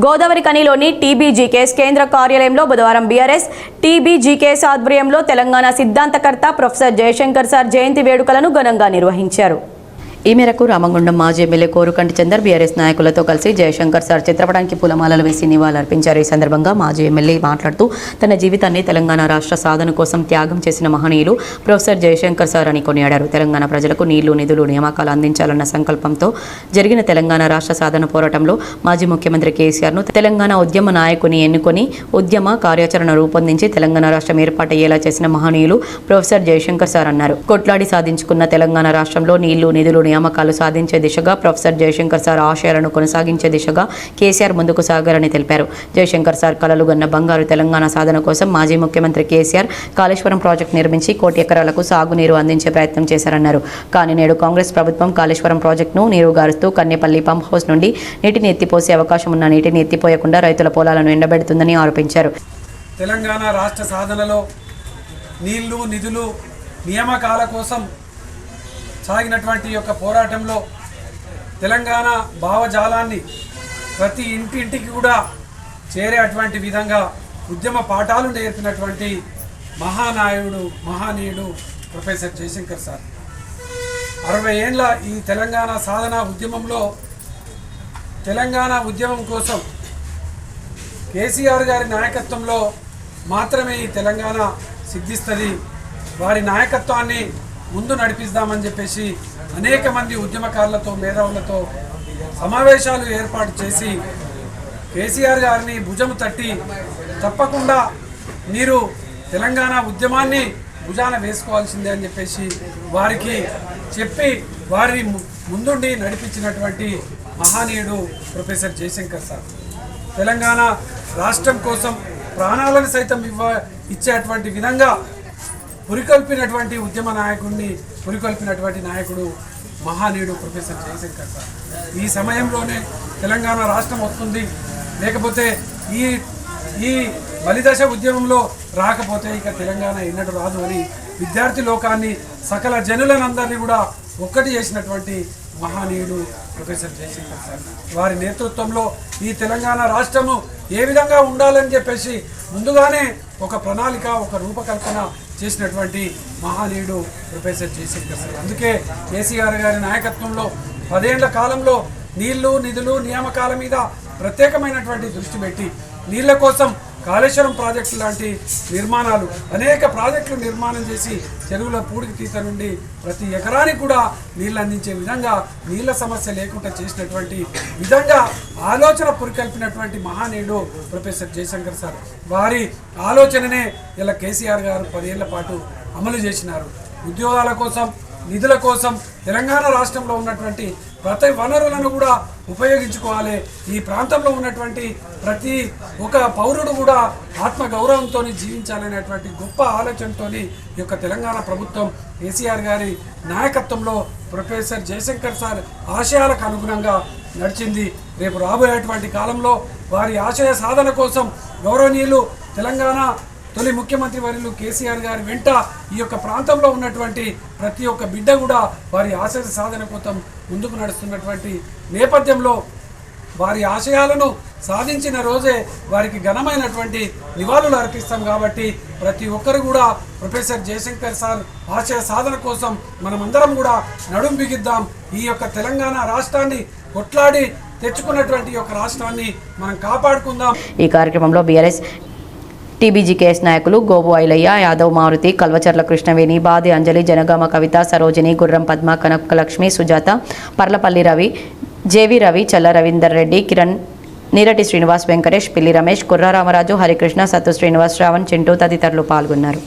Godavari కనిలోని TBGKS కేంద్ర కార్యాలయంలో బుధవారం బీఆర్ఎస్ టీబీజీకేఎస్ ఆధ్వర్యంలో తెలంగాణ సిద్ధాంతకర్త ప్రొఫెసర్ జయశంకర్ సార్ జయంతి వేడుకలను ఘనంగా నిర్వహించారు. ఈ మేరకు రామగుండం మాజీ ఎమ్మెల్యే కోరుకంటి చందర్ బీఆర్ఎస్ నాయకులతో కలిసి జయశంకర్ సార్ చిత్రపటానికి పూలమాలలు వేసి నివాళులర్పించారు. ఈ సందర్భంగా మాజీ ఎమ్మెల్యే మాట్లాడుతూ తన జీవితాన్ని తెలంగాణ రాష్ట్ర సాధన కోసం త్యాగం చేసిన మహనీయులు ప్రొఫెసర్ జయశంకర్ సార్ అని కొనియాడారు. తెలంగాణ ప్రజలకు నీళ్లు, నిధులు, నియామకాలు అందించాలన్న సంకల్పంతో జరిగిన తెలంగాణ రాష్ట్ర సాధన పోరాటంలో మాజీ ముఖ్యమంత్రి కేసీఆర్ను తెలంగాణ ఉద్యమ నాయకుని ఎన్నుకొని ఉద్యమ కార్యాచరణ రూపొందించి తెలంగాణ రాష్ట్రం ఏర్పాటయ్యేలా చేసిన మహనీయులు ప్రొఫెసర్ జయశంకర్ సార్ అన్నారు. కొట్లాడి సాధించుకున్న తెలంగాణ రాష్ట్రంలో నీళ్లు, నిధులు, నియామకాలు సాధించే దిశగా ప్రొఫెసర్ జయశంకర్ సార్ ఆశయాలను కొనసాగించే దిశగా కేసీఆర్ ముందుకు సాగారని తెలిపారు. జయశంకర్ సార్ కలలు గన్న బంగారు తెలంగాణ సాధన కోసం మాజీ ముఖ్యమంత్రి కేసీఆర్ కాళేశ్వరం ప్రాజెక్టు నిర్మించి 1 కోటి ఎకరాలకు సాగునీరు అందించే ప్రయత్నం చేశారన్నారు. కానీ నేడు కాంగ్రెస్ ప్రభుత్వం కాళేశ్వరం ప్రాజెక్టును నీరుగారుస్తూ కన్నెపల్లి పంప్ హౌస్ నుండి నీటిని ఎత్తిపోసే అవకాశం ఉన్న నీటిని ఎత్తిపోయకుండా రైతుల పొలాలను ఎండబెడుతుందని ఆరోపించారు. తెలంగాణ రాష్ట్ర సాధనలో నీళ్లు, నిధులు, నియామకాల కోసం సాగినటువంటి యొక్క పోరాటంలో తెలంగాణ భావజాలాన్ని ప్రతి ఇంటింటికి కూడా చేరేటువంటి విధంగా ఉద్యమ పాఠాలు నేర్పినటువంటి మహానీయుడు ప్రొఫెసర్ జయశంకర్ సార్ 60 ఏళ్ళ ఈ తెలంగాణ సాధన ఉద్యమంలో తెలంగాణ ఉద్యమం కోసం కేసీఆర్ గారి నాయకత్వంలో మాత్రమే ఈ తెలంగాణ సిద్ధిస్తుంది. వారి నాయకత్వాన్ని ముందు నడిపిస్తామని చెప్పేసి అనేక మంది ఉద్యమకారులతో, మేధావులతో సమావేశాలు ఏర్పాటు చేసి కేసీఆర్ గారిని భుజం తట్టి తప్పకుండా మీరు తెలంగాణ ఉద్యమాన్ని భుజాన వేసుకోవాల్సిందే అని చెప్పేసి వారికి చెప్పి వారిని ముందుండి నడిపించినటువంటి మహనీయుడు ప్రొఫెసర్ జయశంకర్ సార్. తెలంగాణ రాష్ట్రం కోసం ప్రాణాలను సైతం ఇచ్చేటువంటి విధంగా పురికొల్పినటువంటి ఉద్యమ నాయకుడిని పురికొల్పినటువంటి నాయకుడు మహనీయుడు ప్రొఫెసర్ జయశంకర్ సార్. ఈ సమయంలోనే తెలంగాణ రాష్ట్రం వస్తుంది, లేకపోతే ఈ బలిదశ ఉద్యమంలో రాకపోతే ఇక తెలంగాణ ఎన్నడూ రాదు అని విద్యార్థి లోకాన్ని, సకల జనులనందరినీ కూడా ఒక్కటి చేసినటువంటి మహనీయుడు ప్రొఫెసర్ జయశంకర్ సార్. వారి నేతృత్వంలో ఈ తెలంగాణ రాష్ట్రము ఏ విధంగా ఉండాలని చెప్పేసి ముందుగానే ఒక ప్రణాళిక, ఒక రూపకల్పన చేసినటువంటి మహనీయుడు ప్రొఫెసర్ జయశంకర్ సార్. అందుకే కేసీఆర్ గారి నాయకత్వంలో 10 ఏళ్ల కాలంలో నీళ్లు, నిధులు, నియామకాల మీద ప్రత్యేకమైనటువంటి దృష్టి పెట్టి నీళ్ల కోసం కాళేశ్వరం ప్రాజెక్టు లాంటి నిర్మాణాలు, అనేక ప్రాజెక్టులు నిర్మాణం చేసి చెరువుల పూడికి తీత నుండి ప్రతి ఎకరానికి కూడా నీళ్ళు అందించే విధంగా, నీళ్ల సమస్య లేకుండా చేసినటువంటి విధంగా ఆలోచన పురికల్పినటువంటి మహనీయుడు ప్రొఫెసర్ జయశంకర్ సార్. వారి ఆలోచననే ఇలా కేసీఆర్ గారు 10 ఏళ్ల పాటు అమలు చేసినారు. ఉద్యోగాల కోసం, నిధుల కోసం తెలంగాణ రాష్ట్రంలో ఉన్నటువంటి ప్రతి వనరులను కూడా ఉపయోగించుకోవాలి. ఈ ప్రాంతంలో ఉన్నటువంటి ప్రతి ఒక్క పౌరుడు కూడా ఆత్మగౌరవంతో జీవించాలనేటువంటి గొప్ప ఆలోచనతో ఈ యొక్క తెలంగాణ ప్రభుత్వం కేసీఆర్ గారి నాయకత్వంలో ప్రొఫెసర్ జయశంకర్ సార్ ఆశయాలకు అనుగుణంగా నడిచింది. రేపు రాబోయేటువంటి కాలంలో వారి ఆశయ సాధన కోసం గౌరవనీయులు తెలంగాణ తొలి ముఖ్యమంత్రి వర్యులు కేసీఆర్ గారి వెంట ఈ యొక్క ప్రాంతంలో ఉన్నటువంటి ప్రతి ఒక్క బిడ్డ కూడా వారి ఆశయ సాధన కోసం ముందుకు నడుస్తున్నటువంటి నేపథ్యంలో వారి ఆశయాలను సాధించిన రోజే వారికి ఘనమైనటువంటి నివాళులు అర్పిస్తాం. కాబట్టి ప్రతి ఒక్కరు కూడా ప్రొఫెసర్ జయశంకర్ సార్ ఆశయ సాధన కోసం మనమందరం కూడా నడుం బిగిద్దాం. ఈ యొక్క తెలంగాణ రాష్ట్రాన్ని కొట్లాడి తెచ్చుకున్నటువంటి యొక్క రాష్ట్రాన్ని మనం కాపాడుకుందాం. ఈ కార్యక్రమంలో బీఆర్ఎస్ టీబీజీకేఎస్ నాయకులు గోబు ఐలయ్య, యాదవ్ మారుతి, కల్వచర్ల కృష్ణవేణి, బాది అంజలి, జనగామ కవిత, సరోజిని, గుర్రం పద్మ, కనకలక్ష్మి, సుజాత, పర్లపల్లి రవి, జేవి రవి, చల్ల రవీందర్ రెడ్డి, కిరణ్, నీరటి శ్రీనివాస్, వెంకటేష్, పిల్లి రమేష్, కుర్రా రామరాజు, హరికృష్ణ, సత్తు శ్రీనివాస్, శ్రావణ్, చింటూ తదితరులు పాల్గొన్నారు.